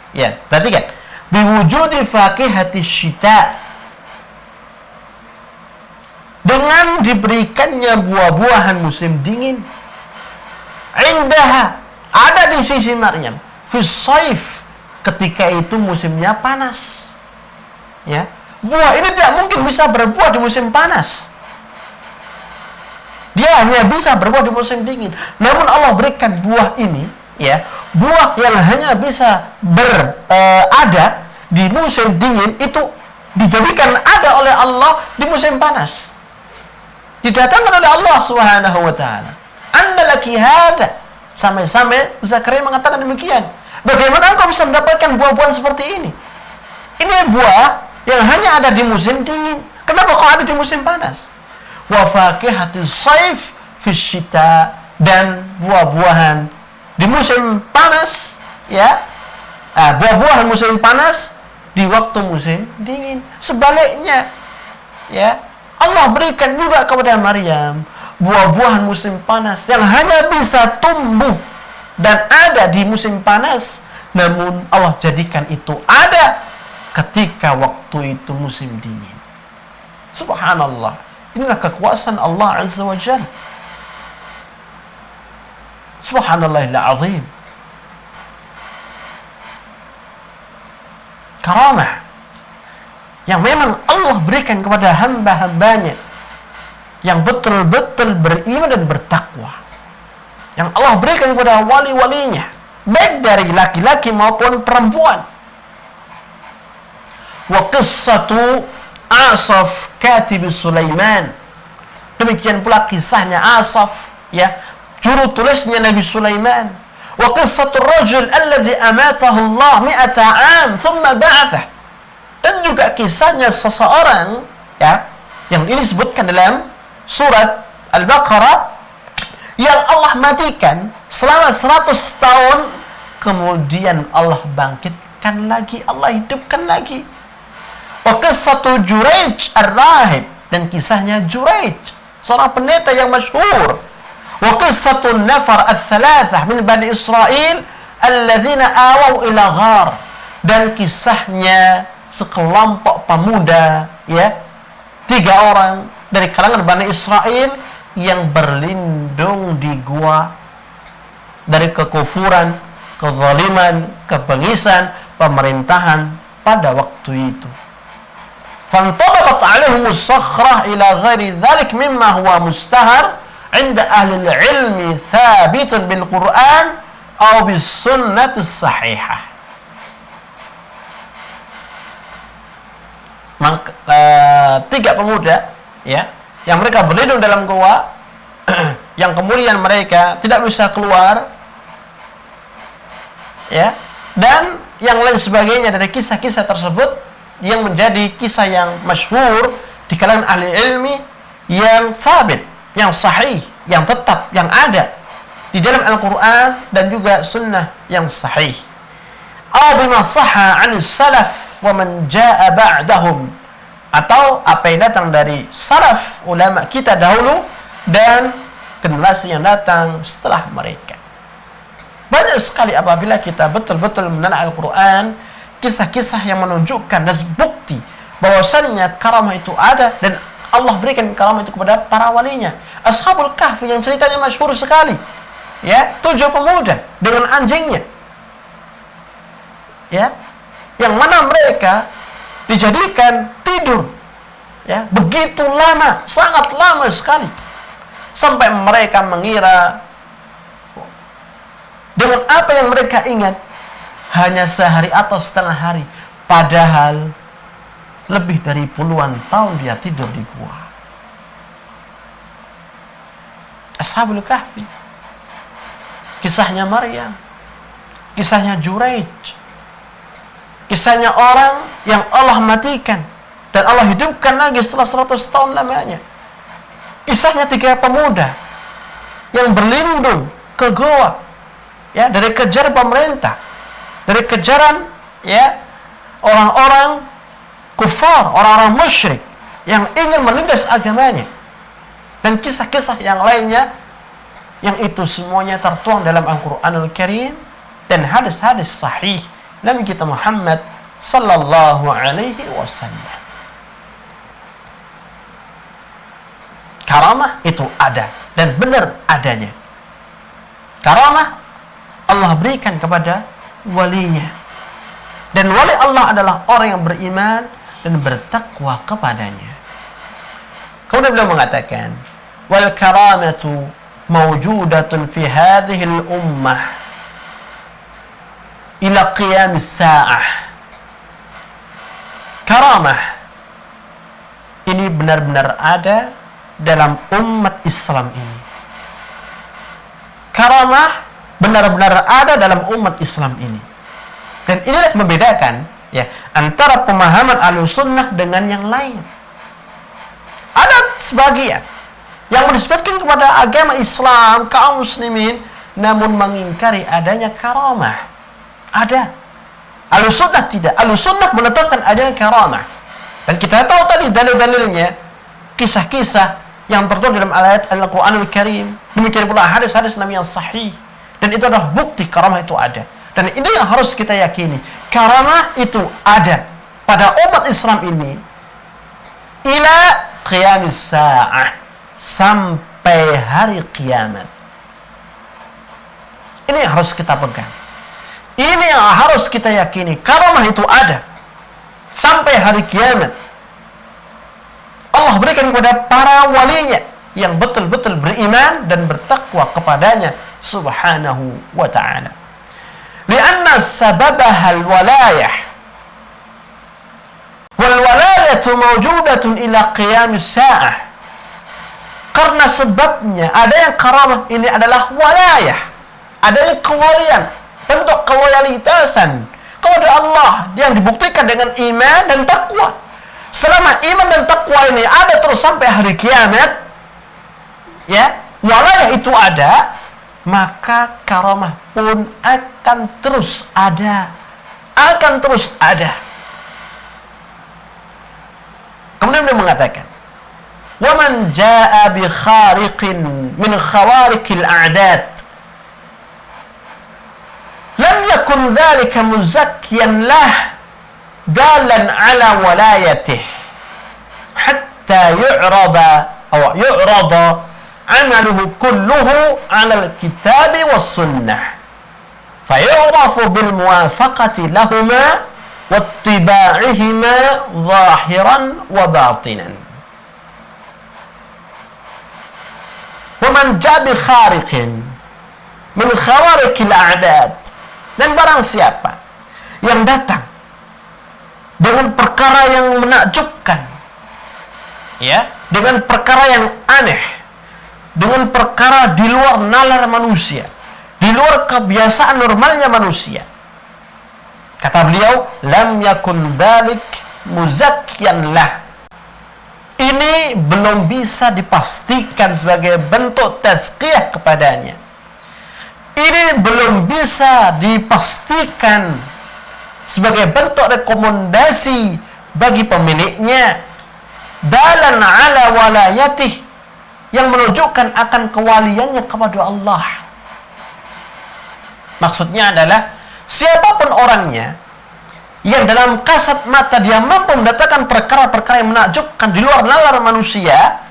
Ya, perhatikan, biwujudi fakihati syita, dengan diberikannya buah-buahan musim dingin, indaha, ada di sisi Maryam, fi sayf, ketika itu musimnya panas. Ya, buah ini tidak mungkin bisa berbuah di musim panas. Dia hanya bisa berbuah di musim dingin. Namun Allah berikan buah ini, ya, buah yang hanya bisa berada di musim dingin itu dijadikan ada oleh Allah di musim panas. Didatangkan oleh Allah Subhanahu wa taala. Anna laki hadza. Sampai-sampai Zakaria mengatakan demikian. Bagaimana engkau bisa mendapatkan buah-buahan seperti ini? Ini buah yang hanya ada di musim dingin. Kenapa kau ada di musim panas? Wa fakihatis sayf fi syita, dan buah-buahan di musim panas, ya. Buah-buahan musim panas di waktu musim dingin. Sebaliknya, ya, Allah berikan juga kepada Maryam buah-buahan musim panas yang hanya bisa tumbuh dan ada di musim panas, namun Allah jadikan itu ada ketika waktu itu musim dingin. Subhanallah. Inilah kekuasaan Allah Azza wa Jalla. Subhanallahil azim. Karamah yang memang Allah berikan kepada hamba-hambanya yang betul-betul beriman dan bertakwa, yang Allah berikan kepada wali-walinya, baik dari laki-laki maupun perempuan. Wa qissatu Asaf katib Sulaiman, demikian pula kisahnya Asaf, ya, juru tulisnya Nabi Sulaiman. Wa qissatu rajul alladhi amatahu Allah 100 'am thumma ba'athah, dan juga kisahnya seseorang, ya, yang ini disebutkan dalam surat Al-Baqarah, yang Allah matikan selama 100 tahun, kemudian Allah bangkitkan lagi, Allah hidupkan lagi. Wa qissatu Juraij ar-rahib, dan kisahnya Juraij, seorang pendeta yang masyhur. Wa qissatu nafar ats-tsalatsah min Bani Israil alladzina awaw ila ghar, dan kisahnya sekelompok pemuda, ya, 3 orang dari kalangan Bani Israel yang berlindung di gua dari kekufuran, kezaliman, kebengisan pemerintahan pada waktu itu. فانطبقت عليهم الصخرة إلى غير ذلك مما هو مستهر عند أهل العلم ثابت بالقرآن أو بالسنة الصحيحة. Maka, 3 pemuda, ya, yang mereka berlindung dalam goa, yang kemudian mereka tidak bisa keluar, ya, dan yang lain sebagainya dari kisah-kisah tersebut, yang menjadi kisah yang masyhur di kalangan ahli ilmi, yang sabit, yang sahih, yang tetap, yang ada di dalam Al-Quran dan juga sunnah yang sahih. Aw bima sahha 'an salaf wa man jaa ba'dahum, atau apa yang datang dari salaf, ulama kita dahulu, dan generasi yang datang setelah mereka. Banyak sekali apabila kita betul-betul menelaah Al-Quran, kisah-kisah yang menunjukkan dan bukti bahwasannya karamah itu ada, dan Allah berikan karamah itu kepada para walinya. Ashabul Kahfi yang ceritanya masyhur sekali, ya, 7 pemuda dengan anjingnya, ya, yang mana mereka dijadikan tidur, ya, begitu lama, sangat lama sekali, sampai mereka mengira dengan apa yang mereka ingat hanya sehari atau setengah hari, padahal lebih dari puluhan tahun dia tidur di gua. Ashabul Kahfi, kisahnya Maryam, kisahnya Juraij, kisahnya orang yang Allah matikan dan Allah hidupkan lagi setelah 100 tahun lamanya. Kisahnya 3 pemuda yang berlindung ke goa, ya, dari kejar pemerintah, dari kejaran, ya, orang-orang kufar, orang-orang musyrik yang ingin menindas agamanya, dan kisah-kisah yang lainnya, yang itu semuanya tertuang dalam Al-Quranul Karim dan hadis-hadis sahih Nabi kita Muhammad sallallahu alaihi wasallam. Karamah itu ada dan benar adanya. Karamah Allah berikan kepada walinya, dan wali Allah adalah orang yang beriman dan bertakwa kepadanya. Kemudian beliau mengatakan, wal karamatu mawjudatun fi hadhihi al ummah ila qiyam as-sa'ah. Karamah ini benar-benar ada dalam umat Islam ini. Karamah benar-benar ada dalam umat Islam ini. Dan inilah yang membedakan, ya, antara pemahaman Ahlussunnah dengan yang lain. Ada sebagian yang menisbatkan kepada agama Islam, kaum muslimin, namun mengingkari adanya karamah. Ada. Ahlussunnah tidak. Ahlussunnah menetapkan adanya karamah. Dan kita tahu tadi dalil-dalilnya, kisah-kisah yang tertulis dalam ayat Al-Quranul Karim. Demikian pula hadis-hadis Nabi yang sahih. Dan itu adalah bukti karamah itu ada. Dan ini yang harus kita yakini. Karamah itu ada pada umat Islam ini ila qiyamis sa'ah, sampai hari kiamat. Ini yang harus kita pegang. Ini yang harus kita yakini. Karamah itu ada sampai hari kiamat. Allah berikan kepada para walinya yang betul-betul beriman dan bertakwa kepadanya subhanahu wa ta'ala. Lianna sababaha al-walayah. Wal-walayatu mawjudatun ila qiyamis sa'ah. Karena sebabnya ada yang karamah ini adalah walayah. Ada yang kewalian, bentuk keloyalitasan kepada Allah yang dibuktikan dengan iman dan takwa. Selama iman dan takwa ini ada terus sampai hari kiamat, ya, walayah itu ada, maka karamah pun akan terus ada. Akan terus ada. Kemudian dia mengatakan, وَمَنْ جَاءَ بِخَارِقٍ مِنْ خَوَارِقِ الْأَعْدَادِ لَمْ يَكُنْ ذَلِكَ مُزَكِّيًا لَهُ دَالًا عَلَى وَلَايَتِهِ حَتَّى يُعْرَضَ عَمَلُهُ كُلُّهُ عَلَى الْكِتَابِ وَالسُّنَّةِ فَيُعْرَفُ بِالْمُوَافَقَةِ لَهُمَا وَاتِّبَاعِهِمَا ظَاهِرًا وَبَاطِنًا. وَمَنْ جَاءَ بِخَارِقٍ مِنْ خَوَارِقِ الْأَعْدَادِ, dan barang siapa yang datang dengan perkara yang menakjubkan, ya, dengan perkara yang aneh, dengan perkara di luar nalar manusia, di luar kebiasaan normalnya manusia, kata beliau, lam yakun dzalik muzakkiyan lah. Ini belum bisa dipastikan sebagai bentuk tazkiyah kepadanya. Ini belum bisa dipastikan sebagai bentuk rekomendasi bagi pemiliknya. Dalan ala walayatih, yang menunjukkan akan kewaliannya kepada Allah. Maksudnya adalah siapapun orangnya yang dalam kasat mata dia mampu mendatangkan perkara-perkara yang menakjubkan di luar nalar manusia,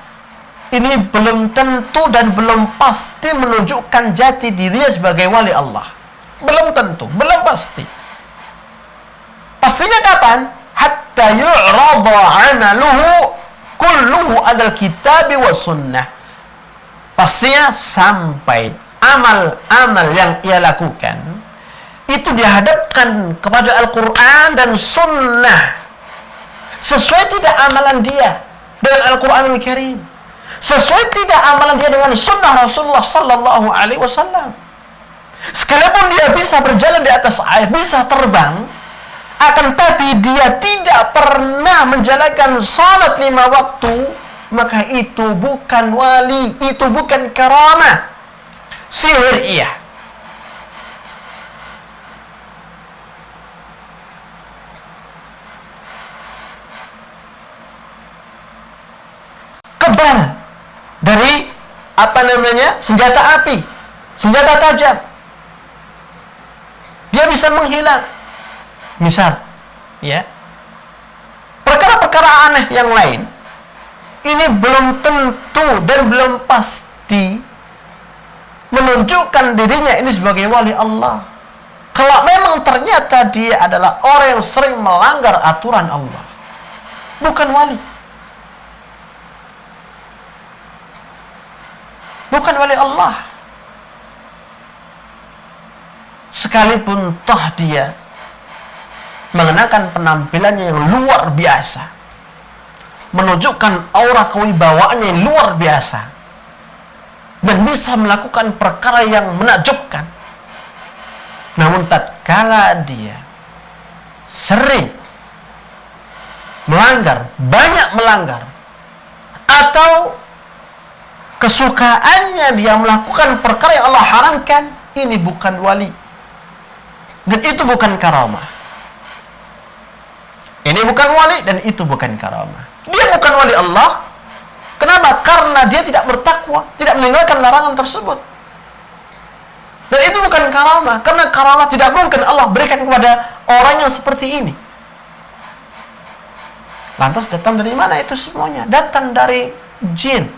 ini belum tentu dan belum pasti menunjukkan jati dirinya sebagai wali Allah. Belum tentu, belum pasti. Pastinya kapan? Hatta yu'rada 'amaluhu kulluhu 'alal kitabi wa sunnah. Pastinya sampai amal-amal yang ia lakukan itu dihadapkan kepada Al-Quran dan Sunnah. Sesuai tidak amalan dia dengan Al-Quranul Karim? Sesuai tidak amalan dia dengan Sunnah Rasulullah Sallallahu Alaihi Wasallam? Sekalipun dia bisa berjalan di atas air, bisa terbang, akan tapi dia tidak pernah menjalankan salat 5 waktu, maka itu bukan wali, itu bukan karamah. Sihir iya. Kebal dari senjata api, senjata tajam, dia bisa menghilang. Misal, ya, perkara-perkara aneh yang lain ini belum tentu dan belum pasti menunjukkan dirinya ini sebagai wali Allah. Kalau memang ternyata dia adalah orang yang sering melanggar aturan Allah, bukan wali. Bukan wali Allah. Sekalipun toh dia mengenakan penampilannya yang luar biasa, menunjukkan aura kewibawaannya yang luar biasa, dan bisa melakukan perkara yang menakjubkan, namun tatkala dia sering melanggar, banyak melanggar, atau kesukaannya dia melakukan perkara yang Allah haramkan, ini bukan wali. Dan itu bukan karamah. Ini bukan wali dan itu bukan karamah. Dia bukan wali Allah. Kenapa? Karena dia tidak bertakwa, tidak meninggalkan larangan tersebut. Dan itu bukan karamah, karena karamah tidak mungkin Allah berikan kepada orang yang seperti ini. Lantas datang dari mana itu semuanya? Datang dari jin.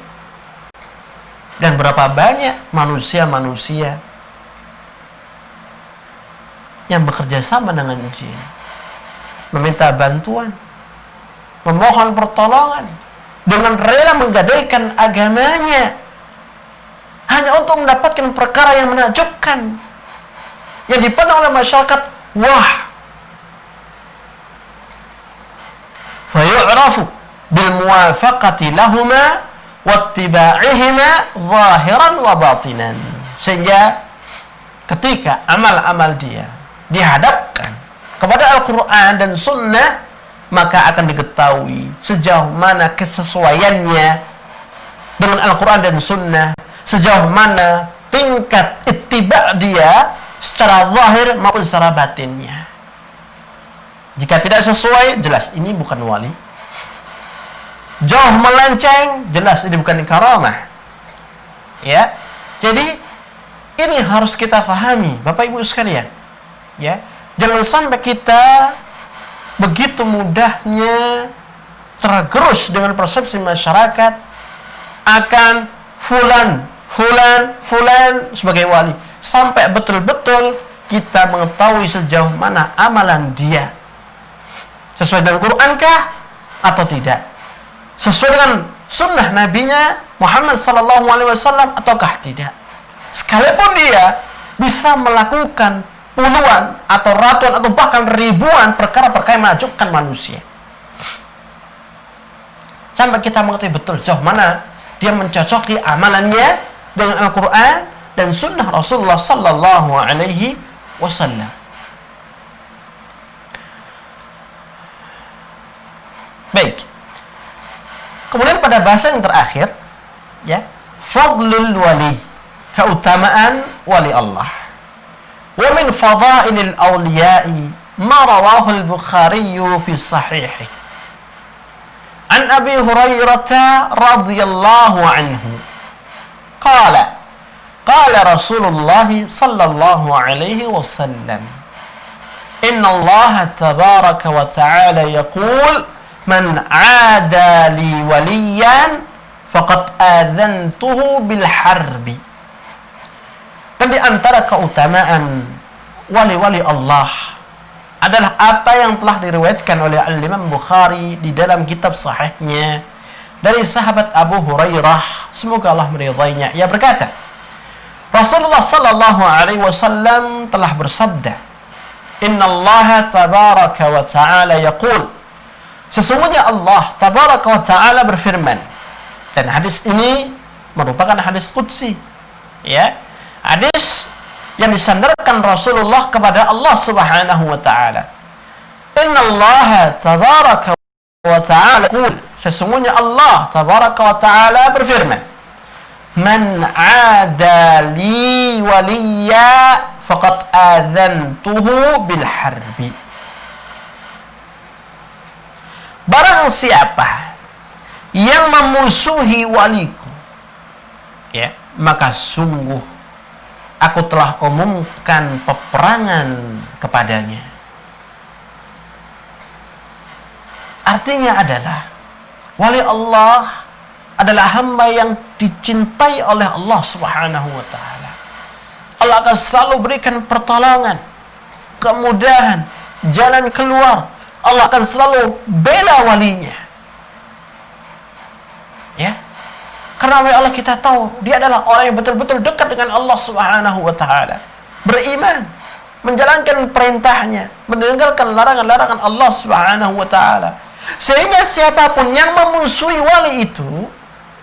Dan berapa banyak manusia-manusia yang bekerja sama dengan jin, meminta bantuan, memohon pertolongan, dengan rela menggadaikan agamanya hanya untuk mendapatkan perkara yang menakjubkan, yang dipandang oleh masyarakat wah. Fayu'rafu bil muwafaqati lahuma wattiba'ihima zahiran wa batinan. Sehingga ketika amal-amal dia dihadapkan kepada Al-Quran dan Sunnah, maka akan diketahui sejauh mana kesesuaiannya dengan Al-Quran dan Sunnah, sejauh mana tingkat ittiba' dia secara zahir maupun secara batinnya. Jika tidak sesuai, jelas ini bukan wali. Jauh melenceng, jelas ini bukan karamah. Ya, jadi ini harus kita fahami, Bapak Ibu sekalian. Ya, jangan sampai kita begitu mudahnya tergerus dengan persepsi masyarakat akan fulan sebagai wali, sampai betul-betul kita mengetahui sejauh mana amalan dia sesuai dengan Quran kah atau tidak, sesuai dengan sunnah nabinya Muhammad sallallahu alaihi wasallam ataukah tidak. Sekalipun dia bisa melakukan puluhan atau ratusan atau bahkan ribuan perkara-perkara yang menakjubkan manusia, sampai kita mengerti betul sejauh mana dia mencocoki amalannya dengan Al-Quran dan Sunnah Rasulullah Sallallahu Alaihi Wasallam. Baik. Kemudian pada bahasa yang terakhir, ya, fadlul wali, keutamaan wali Allah. Wa min fadailil awliya'i ma rawahu al-Bukhari fi sahihi. An Abi Hurairah radhiyallahu anhu qala qala Rasulullah sallallahu alaihi wasallam inna Allah tabaraka wa ta'ala yaqul man 'ada li waliyan faqad adhantuhu bil harbi. Dan di antara keutamaan wali-wali Allah adalah apa yang telah diriwayatkan oleh Al-Imam Bukhari di dalam kitab sahihnya dari sahabat Abu Hurairah, semoga Allah meridainya. Ia berkata, Rasulullah sallallahu alaihi wasallam telah bersabda, "Inna Allah tabaraka wa ta'ala yaqul." Sesungguhnya Allah tabaraka wa ta'ala berfirman. Dan hadis ini merupakan hadis qudsi. Ya, hadis yang disandarkan Rasulullah kepada Allah Subhanahu wa taala. Inna Allah tabaraka wa ta'ala yaqul. Sesungguhnya Allah tabaraka wa ta'ala berfirman, "Man 'ada li waliya faqad adzantuhu bil harbi." Barang siapa yang memusuhi waliku, ya, maka sungguh aku telah umumkan peperangan kepadanya. Artinya adalah wali Allah adalah hamba yang dicintai oleh Allah Subhanahu wa taala. Allah akan selalu berikan pertolongan, kemudahan, jalan keluar. Allah akan selalu bela walinya. Ya. Karena oleh Allah kita tahu dia adalah orang yang betul-betul dekat dengan Allah Subhanahu wa taala. Beriman, menjalankan perintahnya, meninggalkan larangan-larangan Allah Subhanahu wa taala. Sehingga siapapun yang memusuhi wali itu,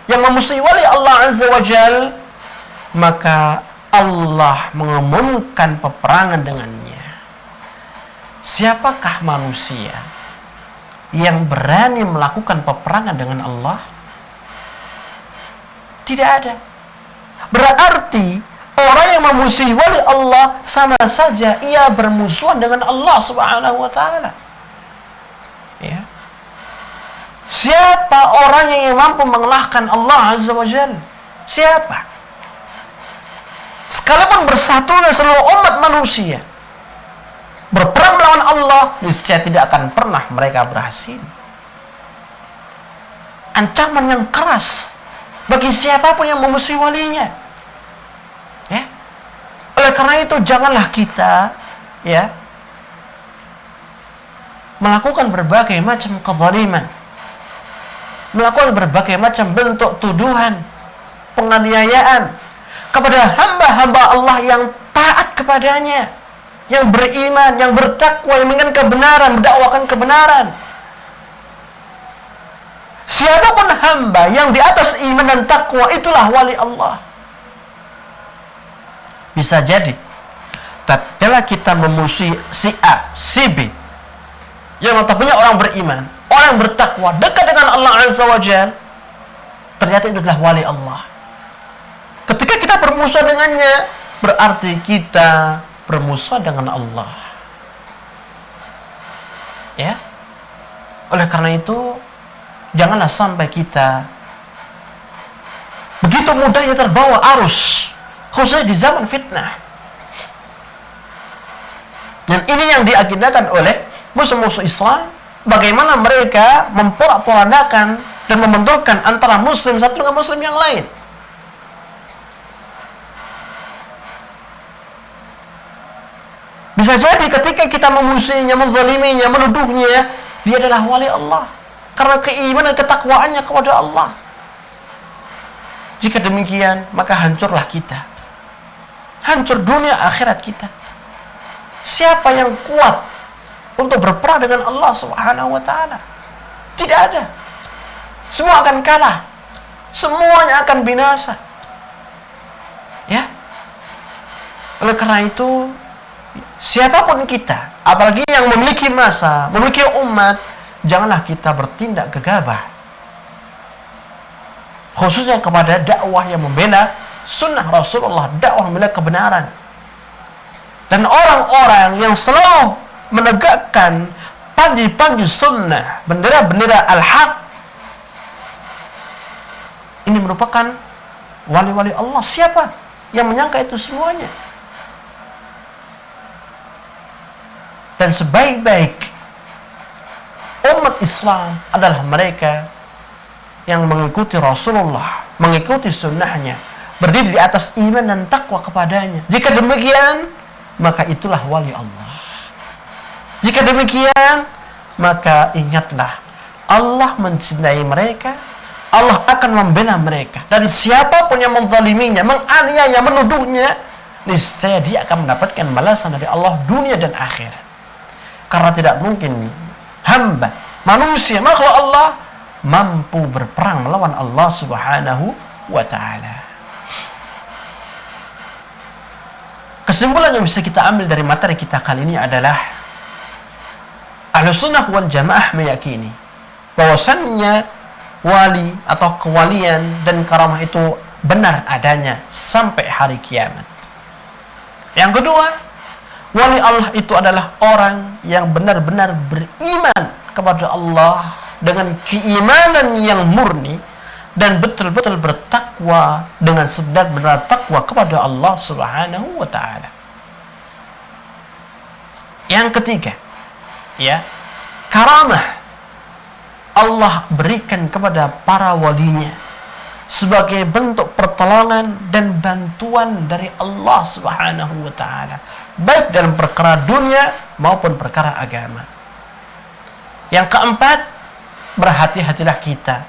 yang memusuhi wali Allah Azza wa Jal, maka Allah mengumumkan peperangan dengannya. Siapakah manusia yang berani melakukan peperangan dengan Allah? Tidak ada. Berarti orang yang memusuhi wali Allah sama saja ia bermusuhan dengan Allah Subhanahu wa taala. Ya. Siapa orang yang mampu mengalahkan Allah Azza wa Jalla? Siapa? Sekalipun bersatulah seluruh umat manusia berperang melawan Allah, niscaya tidak akan pernah mereka berhasil. Ancaman yang keras bagi siapapun yang memusuhi walinya. Ya. Oleh karena itu janganlah kita melakukan berbagai macam kezaliman, melakukan berbagai macam bentuk tuduhan, penganiayaan kepada hamba-hamba Allah yang taat kepadanya, yang beriman, yang bertakwa, yang menginginkan kebenaran, mendakwakan kebenaran. Siapapun hamba yang di atas iman dan takwa, itulah wali Allah. Bisa jadi tatkala kita memusuhi si A, si B, yang notabene orang beriman, orang bertakwa, dekat dengan Allah Azza wa Jalla, ternyata itu adalah wali Allah. Ketika kita bermusuhan dengannya, berarti kita bermusuhan dengan Allah. Ya. Oleh karena itu, janganlah sampai kita begitu mudahnya terbawa arus, khususnya di zaman fitnah. Dan ini yang diakibatkan oleh musuh-musuh Islam, bagaimana mereka memporak-porandakan dan membenturkan antara muslim satu dengan muslim yang lain. Bisa jadi ketika kita memusuhinya, menzaliminya, menuduhnya, dia adalah wali Allah karena keimanan dan ketakwaannya kepada Allah. Jika demikian, maka hancurlah kita. Hancur dunia akhirat kita. Siapa yang kuat untuk berperang dengan Allah Subhanahu wa taala? Tidak ada. Semua akan kalah. Semuanya akan binasa. Ya. Oleh karena itu, siapapun kita, apalagi yang memiliki masa, memiliki umat, janganlah kita bertindak gegabah. Khususnya kepada dakwah yang membela sunnah Rasulullah, dakwah membela kebenaran. Dan orang-orang yang selalu menegakkan panji-panji sunnah, bendera-bendera al-haq, ini merupakan wali-wali Allah. Siapa yang menyangka itu semuanya? Dan sebaik-baik umat Islam adalah mereka yang mengikuti Rasulullah, mengikuti sunnahnya, berdiri di atas iman dan takwa kepadanya. Jika demikian, maka itulah wali Allah. Jika demikian, maka ingatlah, Allah mencintai mereka, Allah akan membela mereka. Dan siapapun yang menzaliminya, menganiaya, menuduhnya, niscaya dia akan mendapatkan balasan dari Allah dunia dan akhirat. Karena tidak mungkin hamba, manusia, makhluk Allah mampu berperang melawan Allah Subhanahu wa ta'ala. Kesimpulan yang bisa kita ambil dari materi kita kali ini adalah Ahlussunnah wal Jamaah meyakini bahwasannya wali atau kewalian dan karamah itu benar adanya sampai hari kiamat. Yang kedua, wali Allah itu adalah orang yang benar-benar beriman kepada Allah dengan keimanan yang murni dan betul-betul bertakwa dengan sebenar-benar takwa kepada Allah Subhanahu wa ta'ala. Yang ketiga, karamah Allah berikan kepada para walinya sebagai bentuk pertolongan dan bantuan dari Allah Subhanahu wa ta'ala, baik dalam perkara dunia maupun perkara agama. Yang keempat, berhati-hatilah kita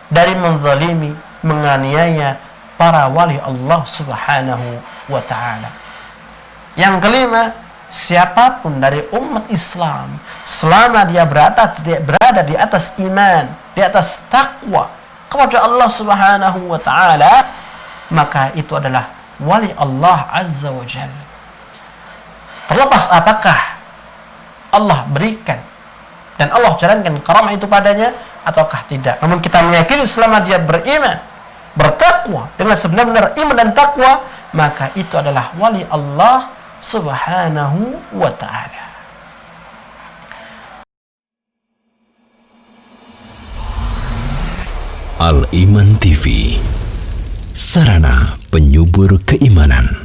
dari menzalimi, menganiaya para wali Allah Subhanahu wa ta'ala. Yang kelima, siapapun dari umat Islam selama dia berada di atas iman, di atas takwa kepada Allah Subhanahu wa ta'ala, maka itu adalah wali Allah Azza wa Jalla. Terlepas apakah Allah berikan dan Allah jalankan karamah itu padanya ataukah tidak, namun kita meyakini selama dia beriman bertakwa dengan sebenar-benar iman dan takwa, maka itu adalah wali Allah Subhanahu wa ta'ala. Al-Iman TV, sarana penyubur keimanan.